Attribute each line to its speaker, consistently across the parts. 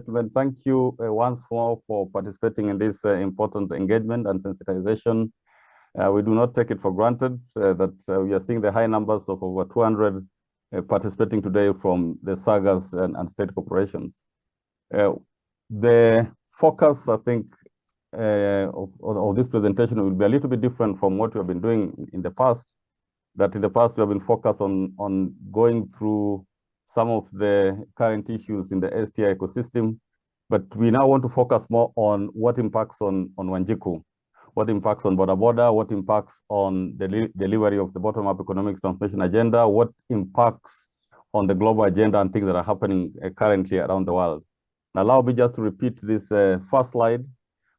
Speaker 1: gentlemen, thank you once more for participating in this important engagement and sensitization. We do not take it for granted that we are seeing the high numbers of over 200 participating today from the SAGAs and state corporations. The focus, I think, of this presentation will be a little bit different from what we have been doing in the past. That in the past we have been focused on going through some of the current issues in the STI ecosystem, but we now want to focus more on what impacts on Wanjiku, what impacts on Boda Boda, what impacts on the delivery of the bottom-up economic transformation agenda, what impacts on the global agenda and things that are happening currently around the world. Now, allow me just to repeat this first slide,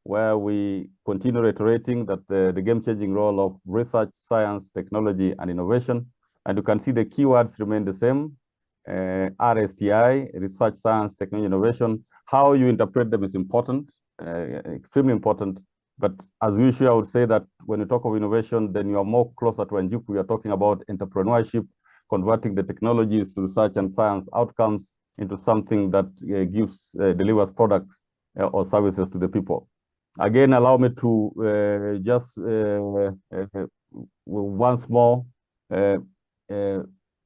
Speaker 1: where we continue reiterating that the game-changing role of research, science, technology, and innovation. And you can see the keywords remain the same, RSTI, research, science, technology, innovation. How you interpret them is important, extremely important. But as usual, I would say that when you talk of innovation, then you are more closer to Wanjiku. We are talking about entrepreneurship, converting the technologies, research, and science outcomes into something that delivers products or services to the people. Again, allow me to just once more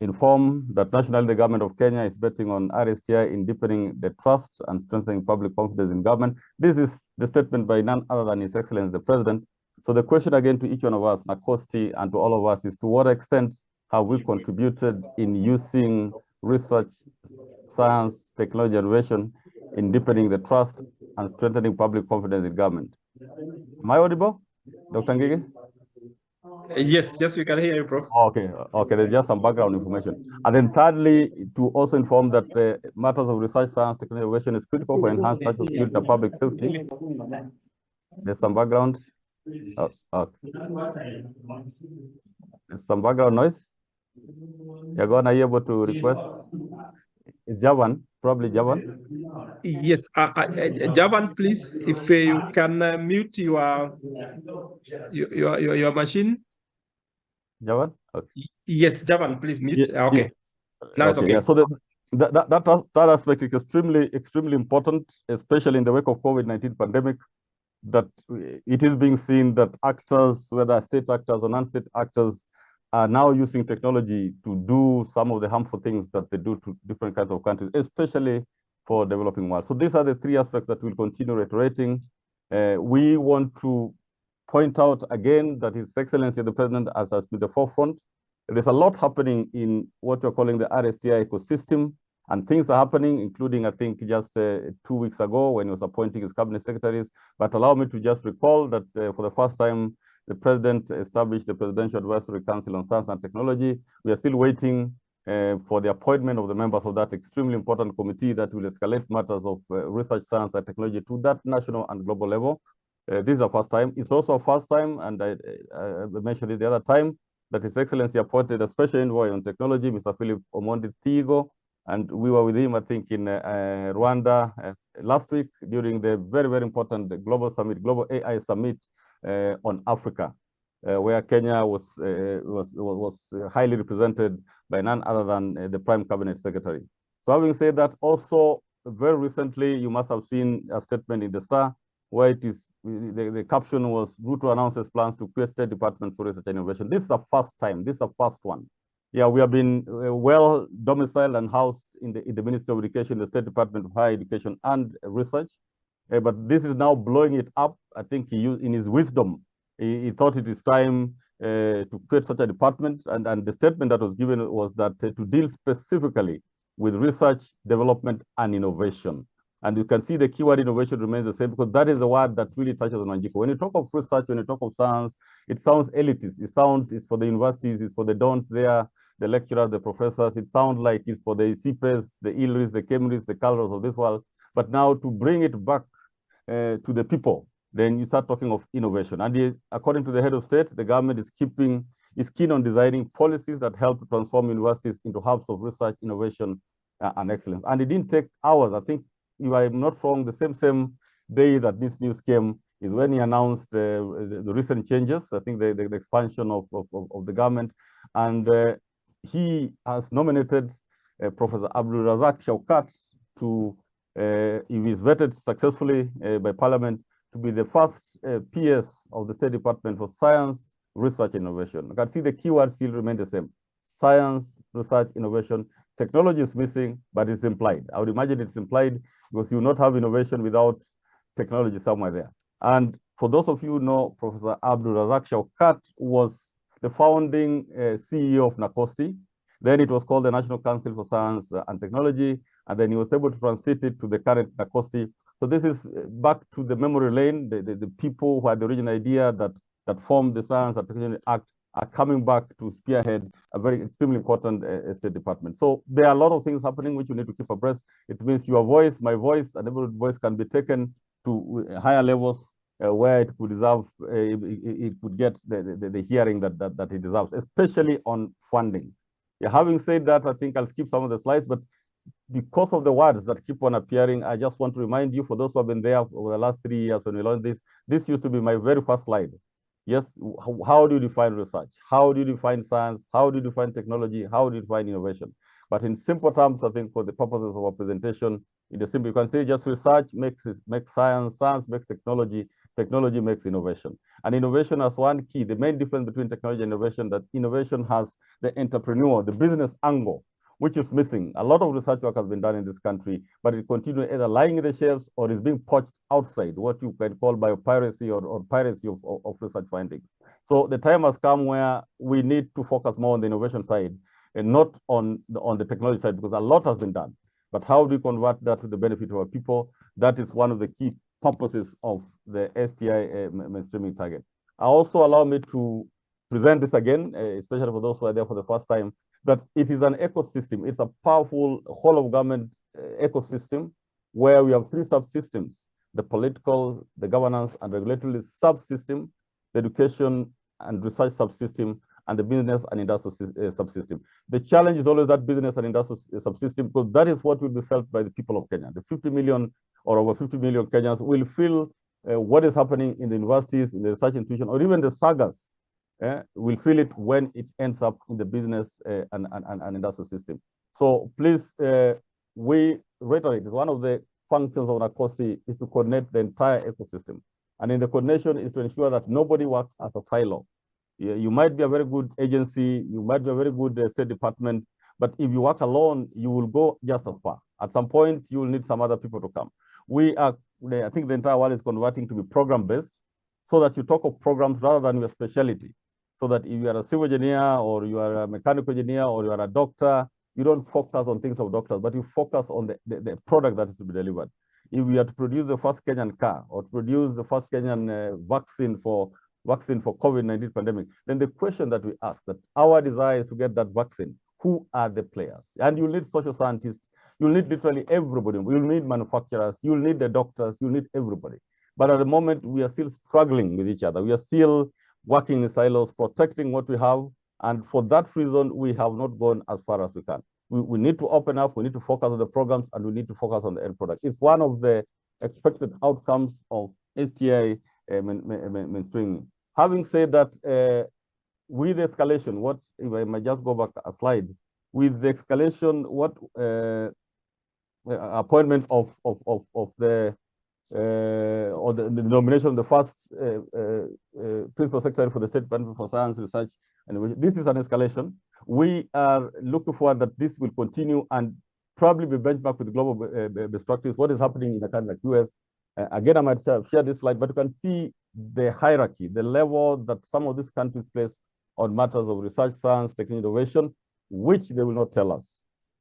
Speaker 1: inform that nationally the government of Kenya is betting on RSTI in deepening the trust and strengthening public confidence in government. This is the statement by none other than His Excellency the President. So the question again to each one of us, Nakosti, and to all of us is, to what extent have we contributed in using research, science, technology, innovation in deepening the trust and strengthening public confidence in government? Am I audible, Dr. Ngigi?
Speaker 2: Yes, we can hear you, Prof.
Speaker 1: Okay, there's just some background information. And then thirdly, to also inform that matters of research, science, technology, innovation is critical for enhanced national security and public safety. There's some background. There's some background noise. You're gonna be able to request. It's Javan, probably Javan.
Speaker 2: Yes, Javan, please, if you can mute your machine.
Speaker 1: Javan? Okay.
Speaker 2: Yes, Javan, please mute. Okay. Now it's okay.
Speaker 1: Yeah, so that aspect is extremely important, especially in the wake of COVID-19 pandemic, that it is being seen that actors, whether state actors or non-state actors, are now using technology to do some of the harmful things that they do to different kinds of countries, especially for developing world. So these are the three aspects that we'll continue reiterating. We want to point out again that His Excellency the President has been the forefront. There's a lot happening in what we're calling the RSTI ecosystem, and things are happening, including, I think, just 2 weeks ago when he was appointing his cabinet secretaries. But allow me to just recall that for the first time, the President established the Presidential Advisory Council on Science and Technology. We are still waiting for the appointment of the members of that extremely important committee that will escalate matters of research, science, and technology to that national and global level. This is our first time. It's also a first time, and I mentioned it the other time, that His Excellency appointed a special envoy on technology, Mr. Philip Omondi Thigo, and we were with him, I think, in Rwanda last week during the very, very important global summit, Global AI Summit on Africa, where Kenya was highly represented by none other than the Prime Cabinet Secretary. So having said that, also very recently, you must have seen a statement in the Star where it is the caption was Ruto announces plans to create State Department for Research and Innovation. This is a first time. This is a first one. Yeah, we have been well domiciled and housed in the Ministry of Education, the State Department of Higher Education and Research. But this is now blowing it up. I think he used, in his wisdom, he thought it is time to create such a department. And the statement that was given was that to deal specifically with research, development, and innovation. And you can see the keyword innovation remains the same, because that is the word that really touches on Wanjiku. When you talk of research, when you talk of science, it sounds elitist. It sounds it's for the universities, it's for the dons there, the lecturers, the professors. It sounds like it's for the CPES, the ILRIS, the KEMRIS, the CALROS of this world. But now to bring it back to the people, then you start talking of innovation. And according to the head of state, the government is keen on designing policies that help to transform universities into hubs of research, innovation, and excellence. And it didn't take hours. I think, if I'm not wrong, the same day that this news came is when he announced the recent changes. I think the expansion of the government, and he has nominated Professor Abdul Razak Shaukat to He is vetted successfully by Parliament to be the first PS of the State Department for Science, Research, Innovation. You can see the keywords still remain the same: science, research, innovation. Technology is missing, but it's implied. I would imagine it's implied because you will not have innovation without technology somewhere there. And for those of you who know, Professor Abdul Razak Shaukat was the founding CEO of NACOSTI. Then it was called the National Council for Science and Technology, and then he was able to transit it to the current NACOSTI. So this is back to the memory lane. The people who had the original idea that formed the Science and Technology Act are coming back to spearhead a very extremely important State Department. So there are a lot of things happening which you need to keep abreast. It means your voice, my voice, and everybody's voice can be taken to higher levels where it could deserve, it could get the hearing that it deserves, especially on funding. Yeah, having said that, I think I'll skip some of the slides, but because of the words that keep on appearing, I just want to remind you, for those who have been there over the last 3 years when we launched this used to be my very first slide. Yes, how do you define research? How do you define science? How do you define technology? How do you define innovation? But in simple terms, I think for the purposes of our presentation, in the simple, you can say just research makes science, science makes technology, technology makes innovation. And innovation has one key, the main difference between technology and innovation, that innovation has the entrepreneur, the business angle, which is missing. A lot of research work has been done in this country, but it continues either lying in the shelves or is being poached outside, what you can call biopiracy or piracy of research findings. So the time has come where we need to focus more on the innovation side and not on the technology side, because a lot has been done. But how do we convert that to the benefit of our people? That is one of the key purposes of the STI mainstreaming target. Also allow me to present this again, especially for those who are there for the first time, that it is an ecosystem. It's a powerful whole of government ecosystem where we have 3 subsystems: the political, the governance, and regulatory subsystem, the education and research subsystem, and the business and industrial subsystem. The challenge is always that business and industrial subsystem, because that is what will be felt by the people of Kenya. The 50 million or over 50 million Kenyans will feel what is happening in the universities, in the research institution, or even the sagas. Will feel it when it ends up in the business and industrial system. So please, we reiterate, one of the functions of NACOSTI is to coordinate the entire ecosystem. And in the coordination is to ensure that nobody works as a silo. You might be a very good agency, you might be a very good State Department, but if you work alone, you will go just as far. At some point, you will need some other people to come. I think the entire world is converting to be program-based, so that you talk of programs rather than your specialty. So that if you are a civil engineer or you are a mechanical engineer or you are a doctor, you don't focus on things of doctors, but you focus on the product that is to be delivered. If we are to produce the first Kenyan car or to produce the first Kenyan vaccine for COVID-19 pandemic, then the question that we ask, that our desire is to get that vaccine, who are the players? And you'll need social scientists, you'll need literally everybody, you'll need manufacturers, you'll need the doctors, you'll need everybody. But at the moment, we are still struggling with each other. We are still working in silos, protecting what we have. And for that reason, we have not gone as far as we can. We need to open up, we need to focus on the programs, and we need to focus on the end product. It's one of the expected outcomes of STI mainstreaming. Having said that, with escalation, what, if I might just go back a slide, with the escalation, what appointment of the or the nomination of the first principal secretary for the State Department for Science, Research, and this is an escalation. We are looking forward that this will continue and probably be benchmarked with global best practice. What is happening in a country like US? Again, I might share this slide, but you can see the hierarchy, the level that some of these countries place on matters of research, science, technology, innovation, which they will not tell us.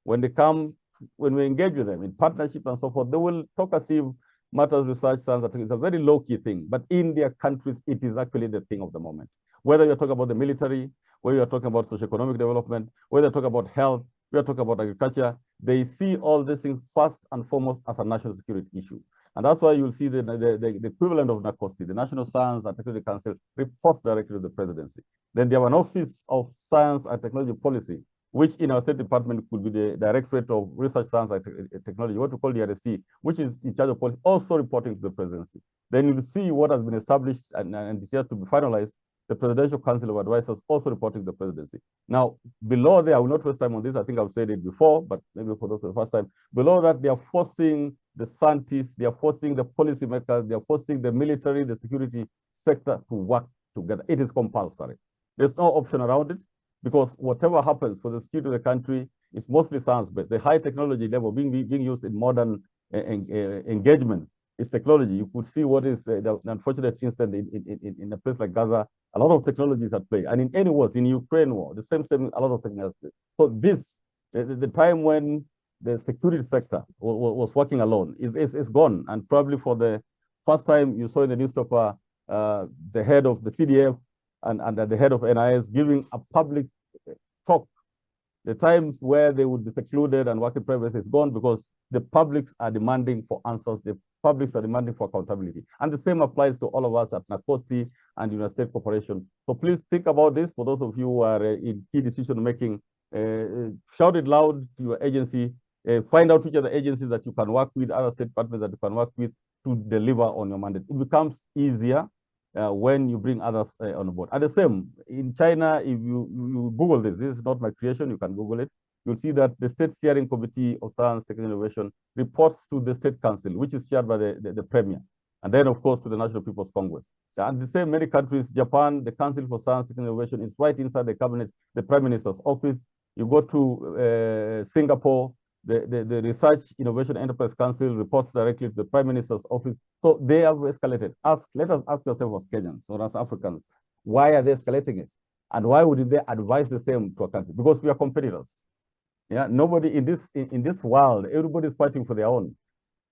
Speaker 1: When they come, when we engage with them in partnership and so forth, they will talk as if matters research science is a very low-key thing, but in their countries, it is actually the thing of the moment. Whether you're talking about the military, whether you're talking about socioeconomic development, whether you're talking about health, we're talking about agriculture, they see all these things first and foremost as a national security issue. And that's why you'll see the equivalent of NACOSTI, the National Science and Technology Council, reports directly to the presidency. Then they have an Office of Science and Technology Policy, which in our State Department could be the Directorate of Research, Science and Technology, what we call the RST, which is in charge of policy, also reporting to the presidency. Then you'll see what has been established and is yet to be finalized, the Presidential Council of Advisors also reporting to the presidency. Now, below there, I will not waste time on this. I think I've said it before, but maybe for those for the first time. Below that, they are forcing the scientists, they are forcing the policymakers, they are forcing the military, the security sector to work together. It is compulsory. There's no option around it, because whatever happens for the security of the country is mostly science-based. The high technology level being used in modern engagement is technology. You could see what is the unfortunate incident in a place like Gaza. A lot of technologies at play, and in any wars, in Ukraine war, the same, a lot of technology. So this, the time when the security sector was working alone is gone, and probably for the first time you saw in the newspaper the head of the CDF and the head of NIS giving a public talk. The times where they would be secluded and working privacy is gone, because the publics are demanding for answers. The publics are demanding for accountability. And the same applies to all of us at NACOSTI and United States Corporation. So please think about this. For those of you who are in key decision making, shout it loud to your agency. Find out which are the agencies that you can work with, other state partners that you can work with to deliver on your mandate. It becomes easier when you bring others on board. And the same, in China, if you Google this is not my creation, you can Google it. You'll see that the State Steering Committee of Science, Technology, and Innovation reports to the State Council, which is chaired by the Premier, and then, of course, to the National People's Congress. And the same, many countries, Japan, the Council for Science, Technology, and Innovation is right inside the cabinet, the Prime Minister's office. You go to Singapore, the Research Innovation Enterprise Council reports directly to the Prime Minister's office. So they have escalated. Let us ask ourselves as Kenyans or as Africans, why are they escalating it? And why would they advise the same to a country? Because we are competitors. Yeah, nobody in this world, everybody's fighting for their own.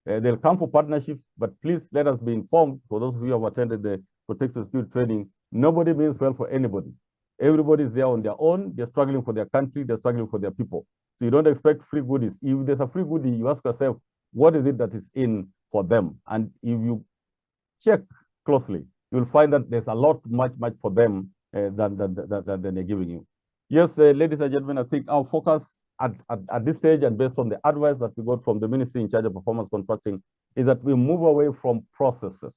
Speaker 1: They'll come for partnerships, but please let us be informed. For those of you who have attended the protective security training, nobody means well for anybody. Everybody is there on their own. They're struggling for their country. They're struggling for their people. So you don't expect free goodies. If there's a free goodie, you ask yourself, what is it that is in for them? And if you check closely, you'll find that there's a lot, much for them than they're giving you. Yes, ladies and gentlemen, I think our focus at this stage, and based on the advice that we got from the ministry in charge of performance contracting, is that we move away from processes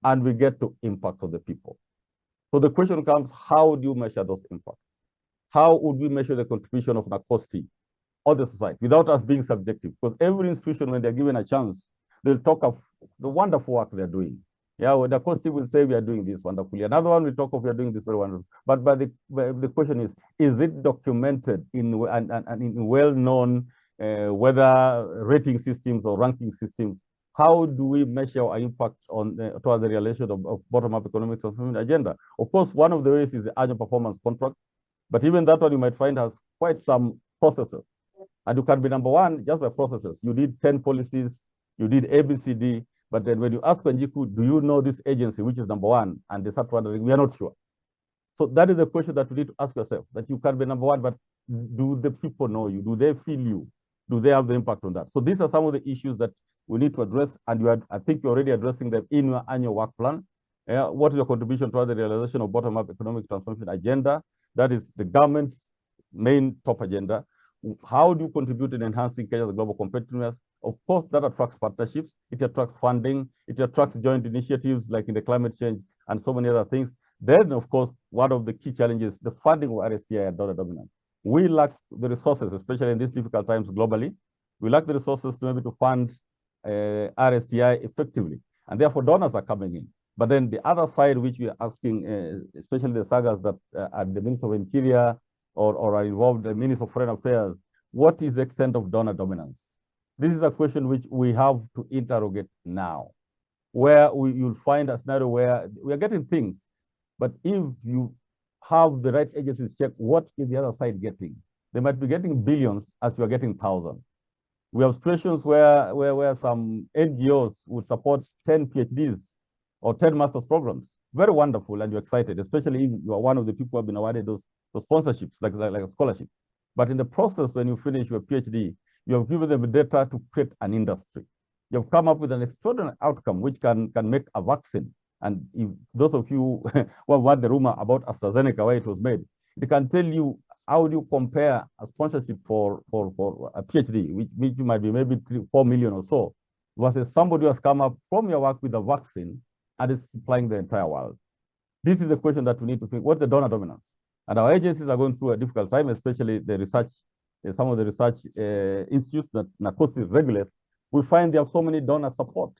Speaker 1: and we get to impact of the people. So the question comes, how do you measure those impacts? How would we measure the contribution of NACOSTI or the society without us being subjective? Because every institution, when they're given a chance, they'll talk of the wonderful work they're doing. Yeah, well, NACOSTI will say we are doing this wonderfully. Another one will talk of we are doing this very wonderful. But the question is it documented in well-known whether rating systems or ranking systems? How do we measure our impact on towards the realization of bottom-up economic transformation agenda? Of course, one of the ways is the annual performance contract, but even that one you might find has quite some processes. And you can be number one just by processes. You did 10 policies, you did ABCD, but then when you ask Wanjiku, do you know this agency, which is number one? And they start wondering, we are not sure. So that is the question that you need to ask yourself, that you can be number one, but do the people know you? Do they feel you? Do they have the impact on that? So these are some of the issues that we need to address, and I think you're already addressing them in your annual work plan. What is your contribution toward the realization of bottom-up economic transformation agenda? That is the government's main top agenda. How do you contribute in enhancing Kenya's global competitiveness? Of course, that attracts partnerships, it attracts funding, it attracts joint initiatives like in the climate change and so many other things. Then, of course, one of the key challenges, the funding of RSTI and donor dominance. We lack the resources, especially in these difficult times globally. We lack the resources to maybe to fund RSTI effectively, and therefore donors are coming in. But then the other side, which we are asking, especially the sagas that are the Minister of Interior or are involved, the Minister of Foreign Affairs, what is the extent of donor dominance? This is a question which we have to interrogate now, where you'll find a scenario where we are getting things, but if you have the right agencies check what is the other side getting, they might be getting billions as you are getting thousands. We have situations where some NGOs would support 10 PhDs or 10 master's programs. Very wonderful, and you're excited, especially if you are one of the people who have been awarded those sponsorships, like a scholarship. But in the process, when you finish your PhD, you have given them the data to create an industry. You have come up with an extraordinary outcome which can make a vaccine. And if those of you who have heard the rumor about AstraZeneca, where it was made, it can tell you how do you compare a sponsorship for a PhD, which might be maybe 4 million or so, versus somebody who has come up from your work with a vaccine and is supplying the entire world. This is the question that we need to think. What's the donor dominance? And our agencies are going through a difficult time, especially the research, some of the research institutes that NACOSTI regulates, we find they have so many donor support.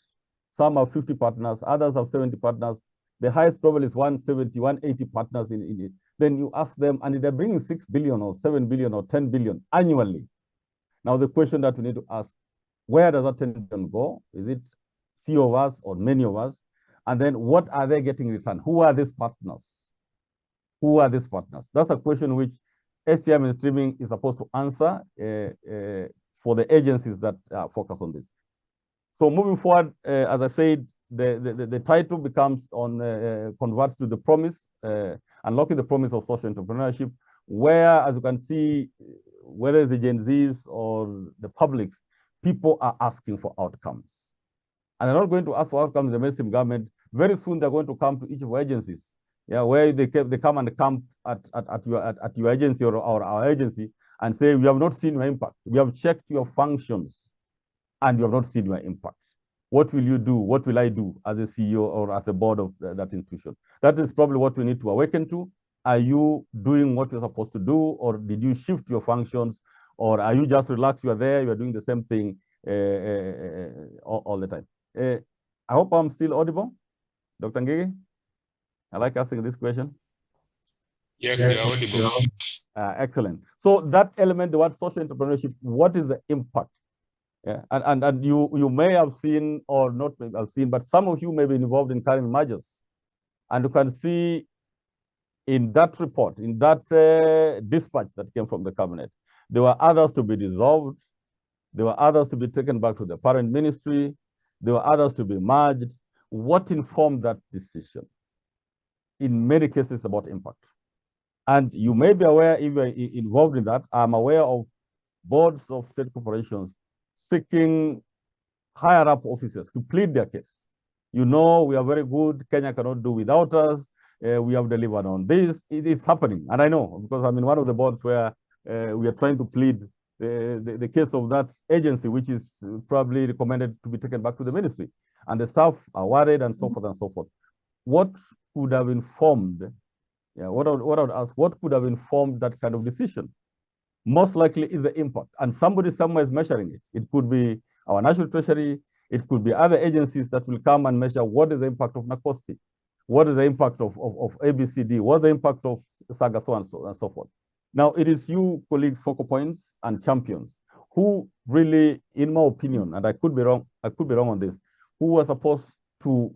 Speaker 1: Some have 50 partners, others have 70 partners. The highest probably is 170, 180 partners in it. Then you ask them, and they're bringing 6 billion or 7 billion or 10 billion annually. Now, the question that we need to ask, where does that 10 billion go? Is it few of us or many of us? And then what are they getting in return? Who are these partners? Who are these partners? That's a question which STI Mainstreaming is supposed to answer for the agencies that focus on this. So moving forward, as I said, the title becomes on converts to the promise, unlocking the promise of social entrepreneurship, where, as you can see, whether it's the Gen Zs or the public, people are asking for outcomes. And they're not going to ask for outcomes in the mainstream government. Very soon, they're going to come to each of our agencies, where they come and camp at your agency or our agency and say, we have not seen your impact. We have checked your functions and you have not seen your impact. What will you do? What will I do as a CEO or as a board of that institution? That is probably what we need to awaken to. Are you doing what you're supposed to do, or did you shift your functions, or are you just relaxed? You are there, you are doing the same thing all the time. I hope I'm still audible. Dr. Ngigi, I like asking this question.
Speaker 3: Yes, you're audible.
Speaker 1: Excellent. So that element, the word social entrepreneurship, what is the impact? Yeah. And you may have seen or not have seen, but some of you may be involved in current mergers. And you can see in that report, in that dispatch that came from the cabinet, there were others to be dissolved. There were others to be taken back to the parent ministry. There were others to be merged. What informed that decision? In many cases, about impact. And you may be aware, if you're involved in that, I'm aware of boards of state corporations seeking higher up officers to plead their case. You know, we are very good. Kenya cannot do without us. We have delivered on this. It's happening. And I know, because I'm in one of the boards where we are trying to plead the case of that agency, which is probably recommended to be taken back to the ministry. And the staff are worried and so forth and so forth. What could have informed, what I would ask, what could have informed that kind of decision? Most likely is the impact. And somebody somewhere is measuring it. It could be our National Treasury. It could be other agencies that will come and measure what is the impact of NACOSTI, what is the impact of ABCD, what is the impact of SAGA, so and so forth. Now, it is you, colleagues, focal points, and champions, who really, in my opinion, and I could be wrong on this, who are supposed to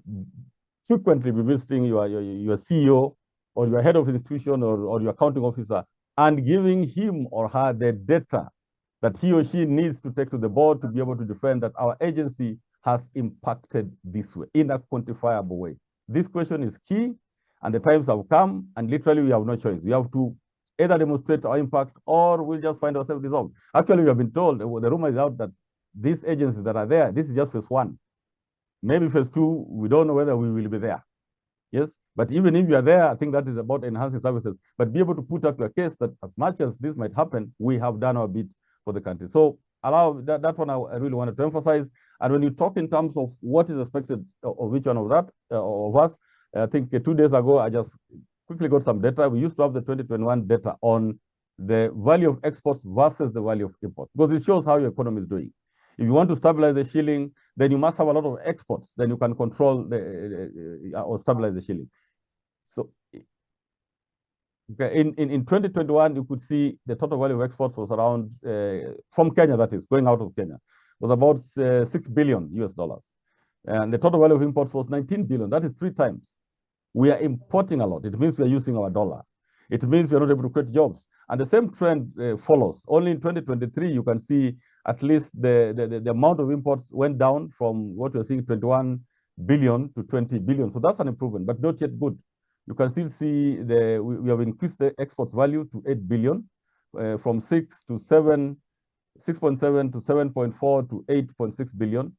Speaker 1: frequently be visiting your CEO or your head of institution or your accounting officer and giving him or her the data that he or she needs to take to the board to be able to defend that our agency has impacted this way, in a quantifiable way. This question is key, and the times have come, and literally we have no choice. We have to either demonstrate our impact or we'll just find ourselves dissolved. Actually, we have been told, the rumor is out that these agencies that are there, this is just phase 1. Maybe phase 2, we don't know whether we will be there. Yes, but even if you are there, I think that is about enhancing services, but be able to put up your case that as much as this might happen, we have done our bit for the country. So allow that one, I really wanted to emphasize. And when you talk in terms of what is expected of each one of that, of us, I think 2 days ago, I just quickly got some data. We used to have the 2021 data on the value of exports versus the value of imports, because it shows how your economy is doing. If you want to stabilize the shilling, then you must have a lot of exports. Then you can control or stabilize the shilling. So okay, in 2021, you could see the total value of exports was around, from Kenya, that is, going out of Kenya, was about $6 billion US. And the total value of imports was 19 billion. That is 3 times. We are importing a lot. It means we are using our dollar. It means we are not able to create jobs. And the same trend follows. Only in 2023, you can see at least the amount of imports went down from what we're seeing, 21 billion to 20 billion. So that's an improvement, but not yet good. You can still see we have increased the exports value to 8 billion, from 6.7 to 7.4 to 8.6 billion.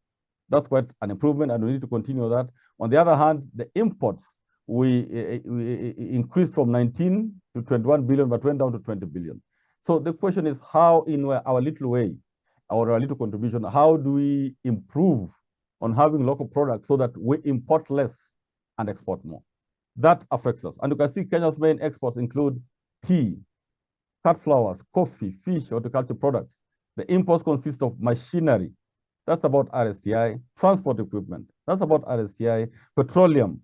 Speaker 1: That's quite an improvement, and we need to continue that. On the other hand, the imports, we increased from 19 to 21 billion, but went down to 20 billion. So the question is, how, in our little way, or our little contribution, how do we improve on having local products so that we import less and export more? That affects us. And you can see Kenya's main exports include tea, cut flowers, coffee, fish, horticulture products. The imports consist of machinery. That's about RSTI. Transport equipment, that's about RSTI. Petroleum,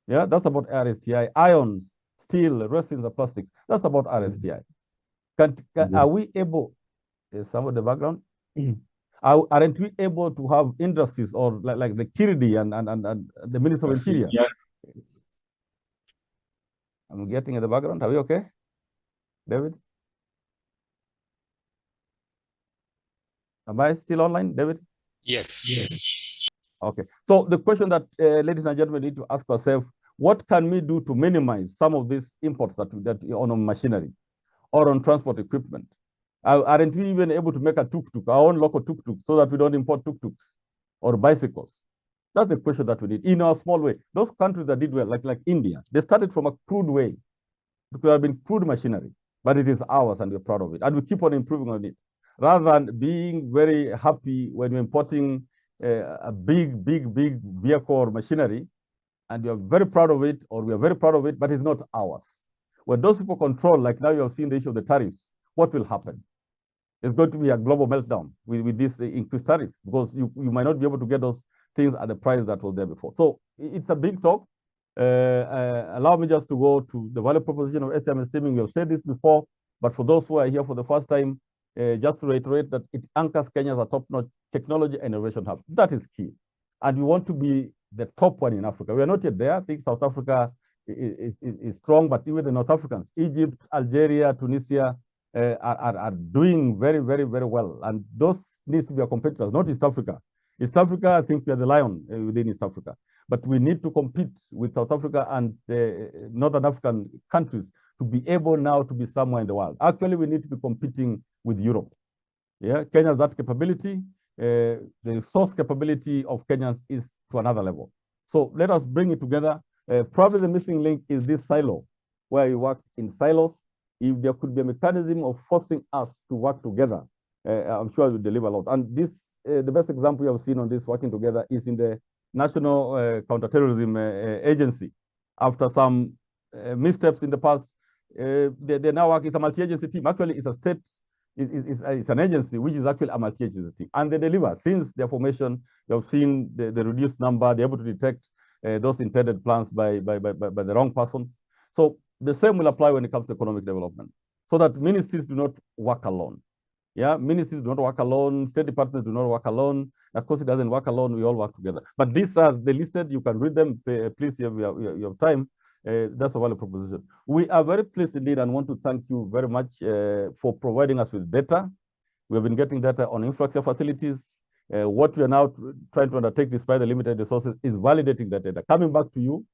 Speaker 1: yeah, that's about RSTI. Ions, steel, resins, and plastics, that's about RSTI. Are we able, is some of the background? Aren't we able to have industries or like the Kiridi and the Minister of Interior?
Speaker 2: Yeah.
Speaker 1: I'm getting in the background. Are we okay? David? Am I still online, David?
Speaker 3: Yes, yes.
Speaker 1: Okay. So the question that, ladies and gentlemen, need to ask ourselves, what can we do to minimize some of these imports that on machinery or on transport equipment? Aren't we even able to make a tuk-tuk, our own local tuk-tuk, so that we don't import tuk-tuks or bicycles? That's the question that we need in our small way. Those countries that did well, like India, they started from a crude way. It could have been crude machinery, but it is ours and we're proud of it. And we keep on improving on it. Rather than being very happy when you're importing a big vehicle or machinery, and you're very proud of it, or we are very proud of it, but it's not ours. When those people control, like now you have seen the issue of the tariffs, what will happen? It's going to be a global meltdown with this increased tariff, because you might not be able to get those things at the price that was there before. So it's a big talk. Allow me just to go to the value proposition of STM streaming. We have said this before, but for those who are here for the first time, just to reiterate that it anchors Kenya as a top-notch technology and innovation hub. That is key. And we want to be the top one in Africa. We are not yet there. I think South Africa is strong, but even the North Africans, Egypt, Algeria, Tunisia, are doing very well. And those needs to be our competitors, not East Africa. East Africa, I think we are the lion within East Africa. But we need to compete with South Africa and the Northern African countries to be able now to be somewhere in the world. Actually, we need to be competing with Europe. Yeah, Kenya has that capability. The resource capability of Kenyans is to another level. So let us bring it together. Probably the missing link is this silo, where you work in silos. If there could be a mechanism of forcing us to work together, I'm sure we'll deliver a lot. And this, the best example you have seen on this working together is in the National Counterterrorism Agency. After some missteps in the past, they now work. It's a multi-agency team. Actually, it's a state. It's an agency which is actually a multi-agency team, and they deliver. Since their formation, you have seen the reduced number. They're able to detect those intended plans by the wrong persons. So the same will apply when it comes to economic development, so that ministries do not work alone. Yeah, ministries do not work alone. State departments do not work alone. Of course, it doesn't work alone. We all work together. But these are the listed. You can read them. Please, you have time. That's a value proposition. We are very pleased indeed and want to thank you very much for providing us with data. We have been getting data on infrastructure facilities. What we are now trying to undertake, despite the limited resources, is validating that data. Coming back to you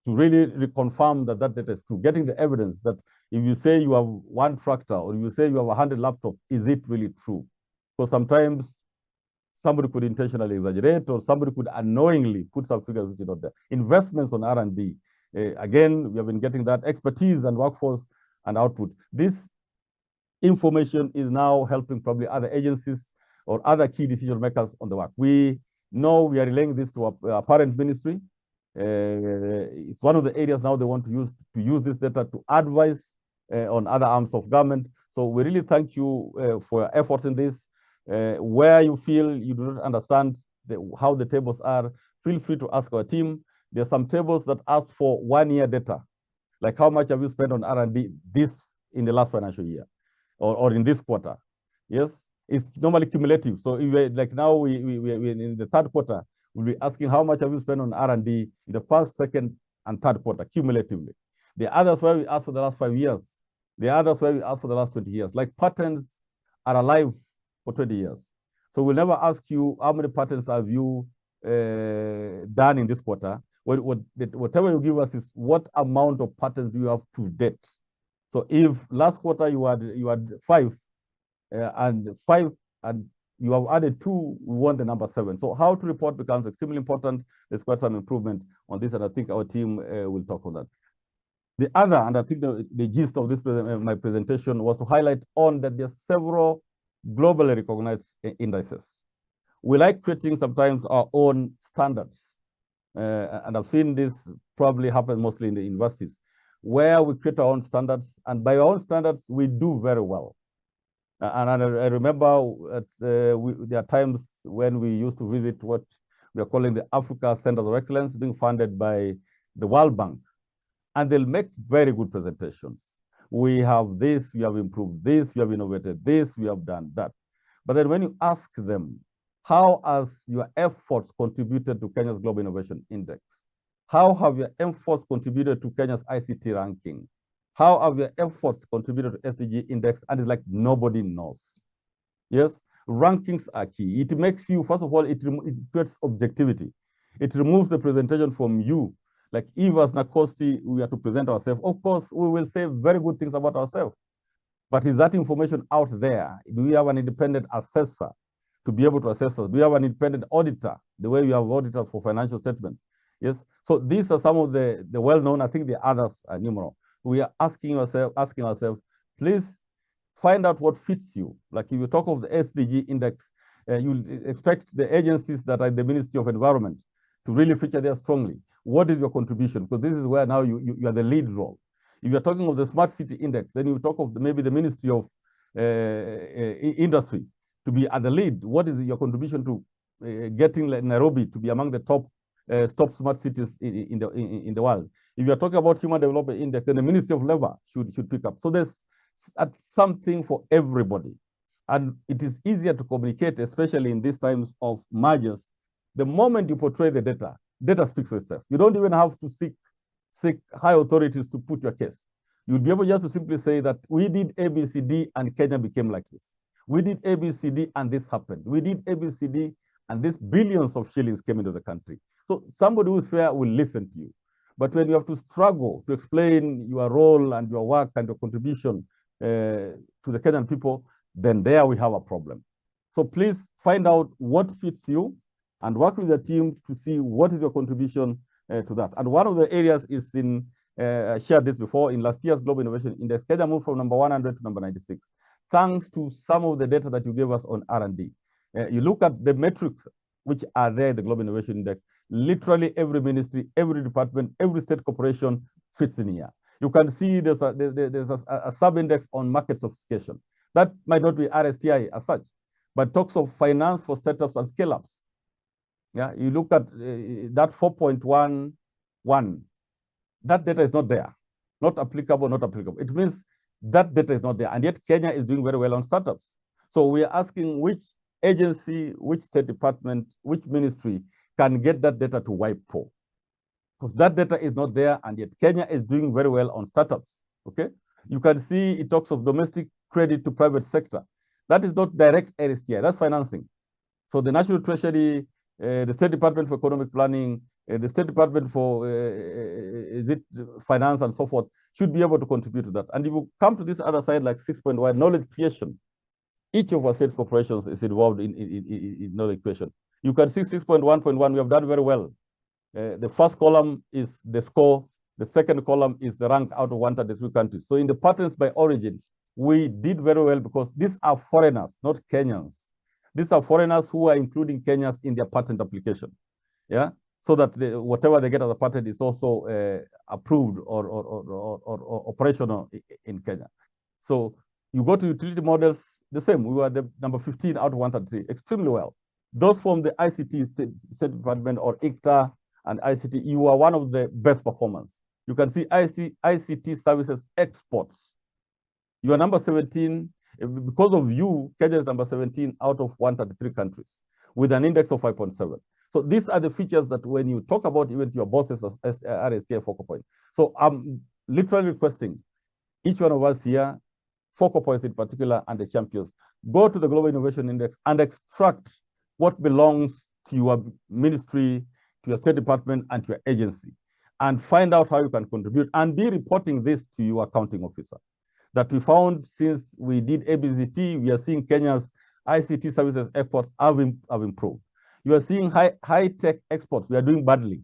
Speaker 1: to really reconfirm that data is true. Getting the evidence that if you say you have one tractor or you say you have 100 laptops, is it really true? So sometimes somebody could intentionally exaggerate, or somebody could unknowingly put some figures which are not there. Investments on R&D. Again, we have been getting that expertise and workforce and output. This information is now helping probably other agencies or other key decision makers on the work. We know we are relaying this to our parent ministry. It's one of the areas now they want to use this data to advise on other arms of government. So we really thank you for your efforts in this. Where you feel you do not understand how the tables are, feel free to ask our team. There's some tables that ask for 1 year data, like how much have you spent on R&D in the last financial year, or in this quarter. Yes, it's normally cumulative. So if we, like now we in the third quarter, we'll be asking how much have you spent on R&D in the first, second, and third quarter cumulatively. The others where we ask for the last 5 years. The others where we ask for the last 20 years. Like patents are alive for 20 years. So we'll never ask you how many patents have you done in this quarter. Whatever you give us is what amount of patents do you have to date. So if last quarter you had 5 and you have added 2, we want the number 7. So how to report becomes extremely important. There's quite some improvement on this, and I think our team will talk on that. The other, and I think the gist of this my presentation was to highlight on that there are several globally recognized indices. We like creating sometimes our own standards. And I've seen this probably happen mostly in the universities, where we create our own standards, and by our own standards, we do very well. And I remember there are times when we used to visit what we are calling the Africa Centers of Excellence, being funded by the World Bank. And they'll make very good presentations. We have this, we have improved this, we have innovated this, we have done that. But then when you ask them, how has your efforts contributed to Kenya's Global Innovation Index? How have your efforts contributed to Kenya's ICT ranking? How have your efforts contributed to SDG index? And it's like nobody knows. Yes, rankings are key. It makes you, first of all, it creates objectivity. It removes the presentation from you. Like if as NACOSTI, we are to present ourselves, of course, we will say very good things about ourselves. But is that information out there? Do we have an independent assessor to be able to assess us? Do we have an independent auditor, the way we have auditors for financial statements? Yes. So these are some of the well-known, I think the others are numerous. We are asking ourselves, please find out what fits you. Like if you talk of the SDG index, you expect the agencies that are in the Ministry of Environment to really feature there strongly. What is your contribution? Because this is where now you are the lead role. If you're talking of the Smart City Index, then you talk of maybe the Ministry of Industry to be at the lead. What is your contribution to getting Nairobi to be among the top smart cities in the world? If you're talking about Human Development Index, then the Ministry of Labor should pick up. So there's something for everybody. And it is easier to communicate, especially in these times of mergers. The moment you portray the data speaks for itself. You don't even have to seek high authorities to put your case. You'll be able just to simply say that we did ABCD and Kenya became like this. We did ABCD and this happened. We did ABCD and these billions of shillings came into the country. So somebody who's fair will listen to you. But when you have to struggle to explain your role and your work and your contribution to the Kenyan people, then there we have a problem. So please find out what fits you and work with the team to see what is your contribution to that. And one of the areas is in, I shared this before, in last year's Global Innovation Index, Kenya moved from number 100 to number 96, thanks to some of the data that you gave us on R&D. You look at the metrics which are there in the Global Innovation Index, literally every ministry, every department, every state corporation fits in here. You can see there's a sub-index on market sophistication. That might not be RSTI as such, but talks of finance for startups and scale-ups. Yeah, you look at that 4.11, that data is not there, not applicable. It means that data is not there, and yet Kenya is doing very well on startups. So we are asking which agency, which state department, which ministry can get that data to WIPO, because that data is not there, and yet Kenya is doing very well on startups. Okay, you can see it talks of domestic credit to private sector. That is not direct RSTI, that's financing. So the National Treasury, the State Department for Economic Planning, the State Department for Finance and so forth should be able to contribute to that. And if you come to this other side, like 6.1, knowledge creation, each of our state corporations is involved in knowledge creation. You can see 6.1.1, we have done very well. The first column is the score. The second column is the rank out of 133 countries. So in the patents by origin, we did very well because these are foreigners, not Kenyans. These are foreigners who are including Kenyans in their patent application. Yeah, so that whatever they get as a patent is also approved or operational in Kenya. So you go to utility models, the same. We were the number 15 out of 133, extremely well. Those from the ICT State Department or ICTA and ICT, you are one of the best performers. You can see ICT services exports. You are number 17. Because of you, Kenya is number 17 out of 133 countries with an index of 5.7. So these are the features that when you talk about even to your bosses as RSTI focal point. So I'm literally requesting each one of us here, focal points in particular, and the champions, go to the Global Innovation Index and extract what belongs to your ministry, to your state department, and to your agency, and find out how you can contribute, and be reporting this to your accounting officer. That we found since we did ABCT, we are seeing Kenya's ICT services exports have improved. You are seeing high-tech exports, we are doing badly.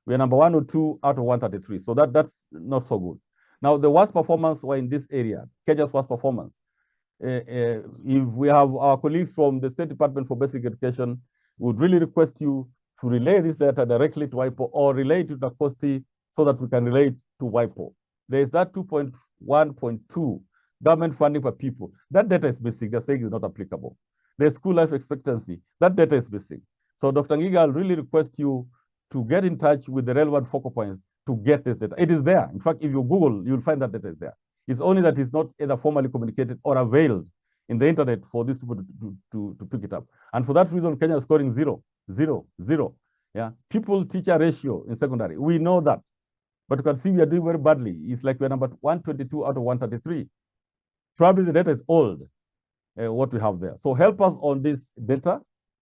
Speaker 1: We are number 1 or 2 out of 133, so that's not so good. Now, the worst performance were in this area, Kenya's worst performance. If we have our colleagues from the State Department for Basic Education, we would really request you to relay this data directly to WIPO or relay it to NACOSTI so that we can relate to WIPO. There is that 2.1.2 government funding for people. That data is missing. They're saying it's not applicable. the school life expectancy. That data is missing. So Dr. Ngiga, I'll really request you to get in touch with the relevant focal points to get this data. It is there. In fact, if you Google, you'll find that data is there. It's only that it's not either formally communicated or availed in the internet for these people to pick it up. And for that reason, Kenya is scoring 0, 0, 0. Yeah, pupil-teacher ratio in secondary, we know that. But you can see we are doing very badly. It's like we're number 122 out of 133. Probably the data is old, what we have there. So help us on this data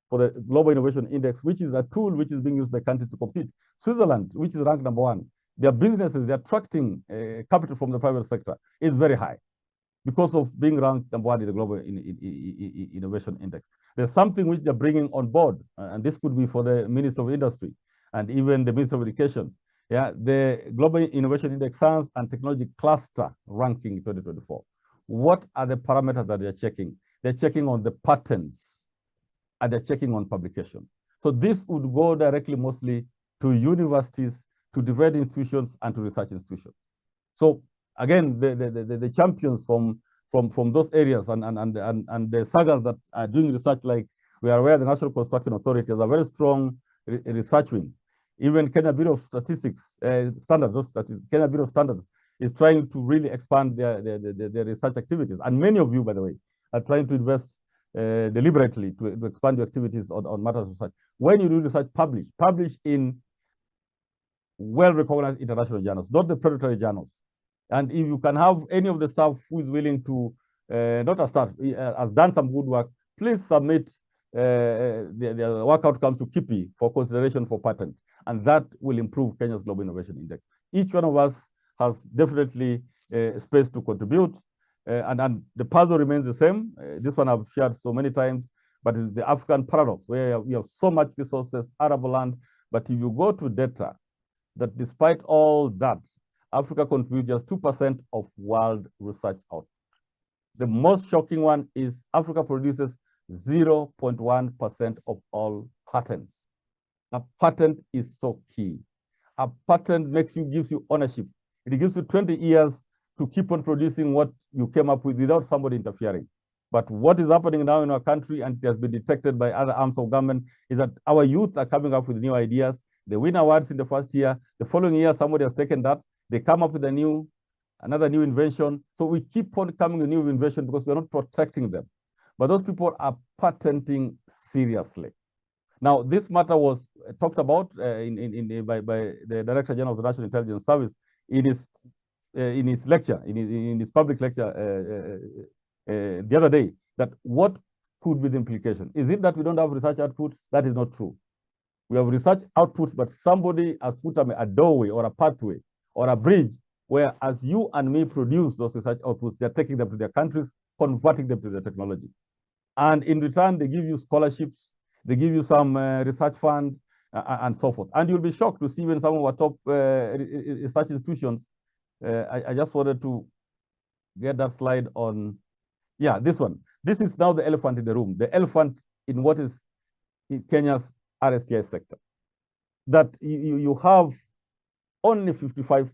Speaker 1: for the Global Innovation Index, which is a tool which is being used by countries to compete. Switzerland, which is ranked number 1, their businesses, they're attracting capital from the private sector, is very high because of being ranked number 1 in the Global Innovation Index. There's something which they're bringing on board, and this could be for the Minister of Industry and even the Minister of Education. Yeah, the Global Innovation Index Science and Technology Cluster ranking 2024. What are the parameters that they're checking? They're checking on the patents and they're checking on publication. So this would go directly mostly to universities, to different institutions, and to research institutions. So again, the champions from those areas and the sagas that are doing research, like we are aware the National Construction Authority has a very strong research wing. Even Kenya Bureau of Statistics standards, Kenya Bureau of Standards is trying to really expand their research activities. And many of you, by the way, are trying to invest deliberately to expand your activities on matters of research. When you do research, publish in well-recognized international journals, not the predatory journals. And if you can have any of the staff who is willing to, not a staff, has done some good work, please submit the work outcomes to KIPI for consideration for patent. And that will improve Kenya's Global Innovation Index. Each one of us has definitely space to contribute. And the puzzle remains the same. This one I've shared so many times, but it's the African paradox, where we have so much resources, arable land, but if you go to data, that despite all that, Africa contributes just 2% of world research output. The most shocking one is Africa produces 0.1% of all patents. A patent is so key. A patent gives you ownership. It gives you 20 years to keep on producing what you came up with without somebody interfering. But what is happening now in our country, and it has been detected by other arms of government, is that our youth are coming up with new ideas. They win awards in the first year. The following year, somebody has taken that. They come up with another new invention. So we keep on coming with new invention because we're not protecting them. But those people are patenting seriously. Now, this matter was talked about by the Director General of the National Intelligence Service in his lecture, in his public lecture the other day, that what could be the implication? Is it that we don't have research outputs? That is not true. We have research outputs, but somebody has put a doorway or a pathway or a bridge where, as you and me produce those research outputs, they're taking them to their countries, converting them to their technology. And in return, they give you scholarships, they give you some research fund, and so forth. And you'll be shocked to see when some of our top research institutions, I just wanted to get that slide on, yeah, this one. This is now the elephant in the room, the elephant in what is in Kenya's RSTI sector. That you have only 55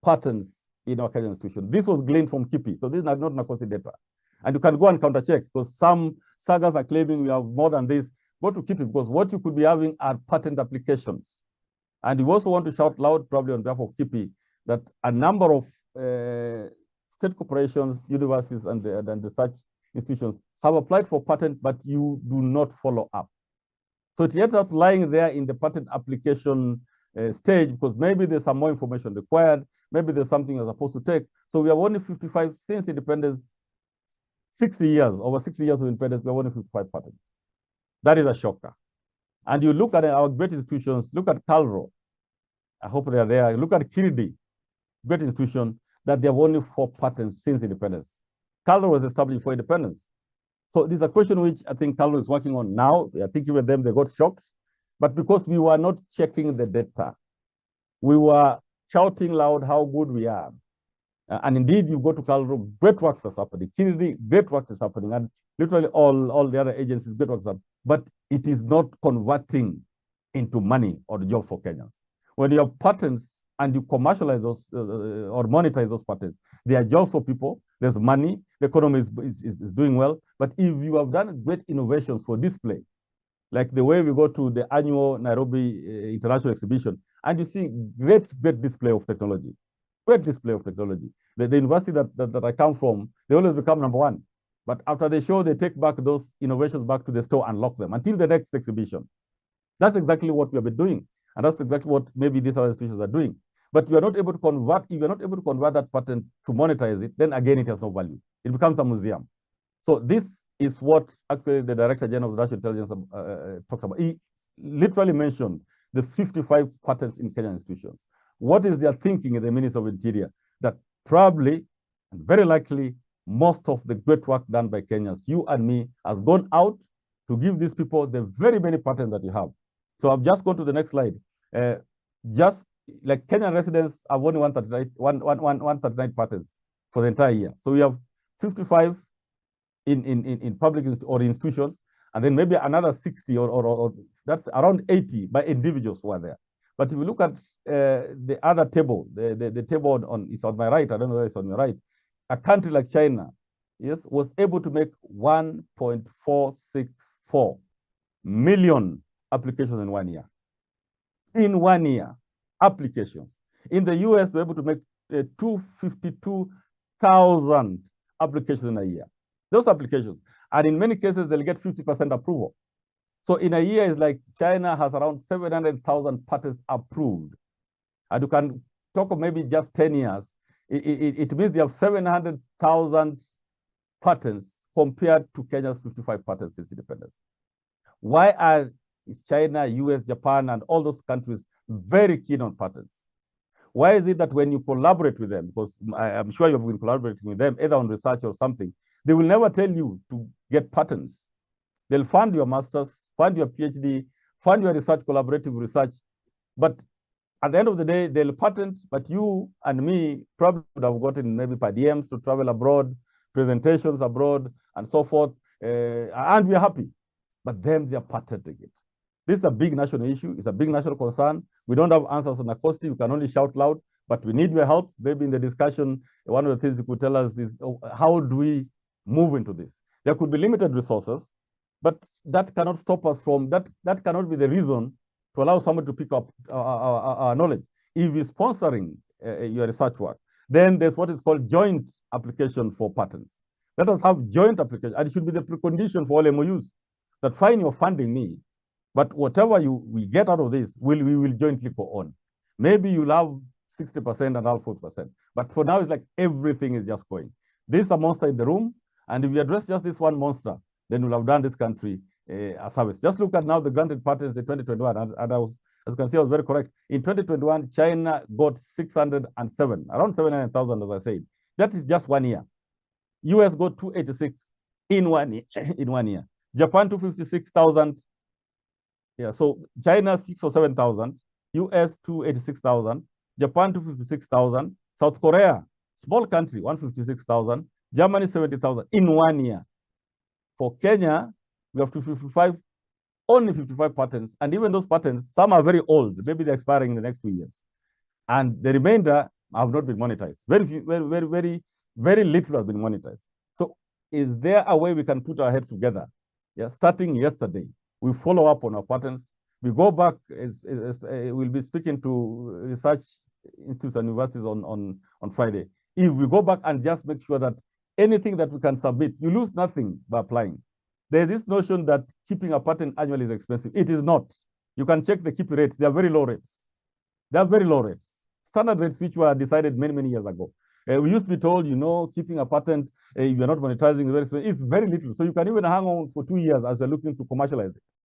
Speaker 1: patents in our Kenyan institution. This was gleaned from KIPI, so this is not NACOSI data. And you can go and counter check, because some sagas are claiming we have more than this. Go to KIPI, because what you could be having are patent applications. And you also want to shout loud, probably on behalf of KIPI, that a number of state corporations, universities, and research institutions have applied for patent, but you do not follow up. So it ends up lying there in the patent application stage, because maybe there's some more information required, maybe there's something you're supposed to take. So we have only 55 since independence, 60 years, over 60 years of independence, we have only 55 patents. That is a shocker. And you look at our great institutions, look at Calro, I hope they are there. Look at Kiridi, great institution, that they have only 4 patents since independence. Calro was established for independence. So this is a question which I think Calro is working on now. I think even them, they got shocked. But because we were not checking the data, we were shouting loud how good we are. And indeed, you go to Calro, great work is happening. Kiridi, great work is happening. And literally all the other agencies, great work is happening. But it is not converting into money or jobs for Kenyans. When you have patents and you commercialize those or monetize those patents, they are jobs for people, There's money, the economy is doing well. But if you have done great innovations for display, like the way we go to the annual Nairobi International Exhibition, and you see great display of technology, great display of technology. The university that I come from, they always become number one. But after the show, they take back those innovations back to the store and lock them until the next exhibition. That's exactly what we have been doing. And that's exactly what maybe these other institutions are doing. But you are not able to convert, if you're not able to convert that patent to monetize it, then again, it has no value. It becomes a museum. So this is what actually the Director General of National Intelligence talked about. He literally mentioned the 55 patents in Kenyan institutions. What is their thinking in the Ministry of Interior? That probably and very likely most of the great work done by Kenyans, you and me, has gone out to give these people the very many patents that you have. So I've just gone to the next slide. Just like Kenyan residents have only 139 patents for the entire year. So we have 55 in public or institutions, and then maybe another 60 or that's around 80 by individuals who are there. But if you look at the other table, the table it's on my right, I don't know whether it's on your right, a country like China, yes, was able to make 1.464 million applications in 1 year. In 1 year, applications. In the US, they're able to make 252,000 applications in a year. Those applications, and in many cases, they'll get 50% approval. So in a year, it's like China has around 700,000 patents approved. And you can talk of maybe just 10 years. It means they have 700,000 patents compared to Kenya's 55 patents since independence. Why are China, US, Japan, and all those countries very keen on patents? Why is it that when you collaborate with them, because I'm sure you've been collaborating with them, either on research or something, they will never tell you to get patents. They'll fund your master's, fund your PhD, fund your research, collaborative research. But at the end of the day, they'll patent, but you and me probably would have gotten maybe per diems to travel abroad, presentations abroad, and so forth, and we're happy. But them, they're patenting it. This is a big national issue. It's a big national concern. We don't have answers on acoustic. We can only shout loud, but we need your help. Maybe in the discussion, one of the things you could tell us is, how do we move into this? There could be limited resources, but that cannot stop us from, that cannot be the reason to allow someone to pick up our knowledge. If you're sponsoring your research work, then there's what is called joint application for patents. Let us have joint application, and it should be the precondition for all MOUs. That fine, you're funding me, but whatever we get out of this, we will jointly co-own. Maybe you'll have 60% and I'll 40%. But for now, it's like everything is just going. There's a monster in the room, and if we address just this one monster, then we'll have done this country a service. Just look at now the granted patents in 2021, and as you can see, I was very correct. In 2021, China got 607, around 700,000, as I said. That is just 1 year. US got 286 in 1 year. In 1 year. Japan 256,000. Yeah, so China 6 or 7,000, US 286,000, Japan 256,000, South Korea, small country, 156,000, Germany 70,000 in 1 year. For Kenya, we have 255, only 55 patents, and even those patents, some are very old. Maybe they're expiring in the next 2 years, and the remainder have not been monetized. Very little has been monetized. So, is there a way we can put our heads together? Yeah, starting yesterday, we follow up on our patents. We go back, we'll be speaking to research institutes and universities on Friday. If we go back and just make sure that anything that we can submit, you lose nothing by applying. There's this notion that keeping a patent annually is expensive. It is not. You can check the keep rates. They are very low rates. They are very low rates. Standard rates which were decided many years ago. We used to be told, keeping a patent, if you're not monetizing, it's very little. So you can even hang on for 2 years as you're looking to commercialize it.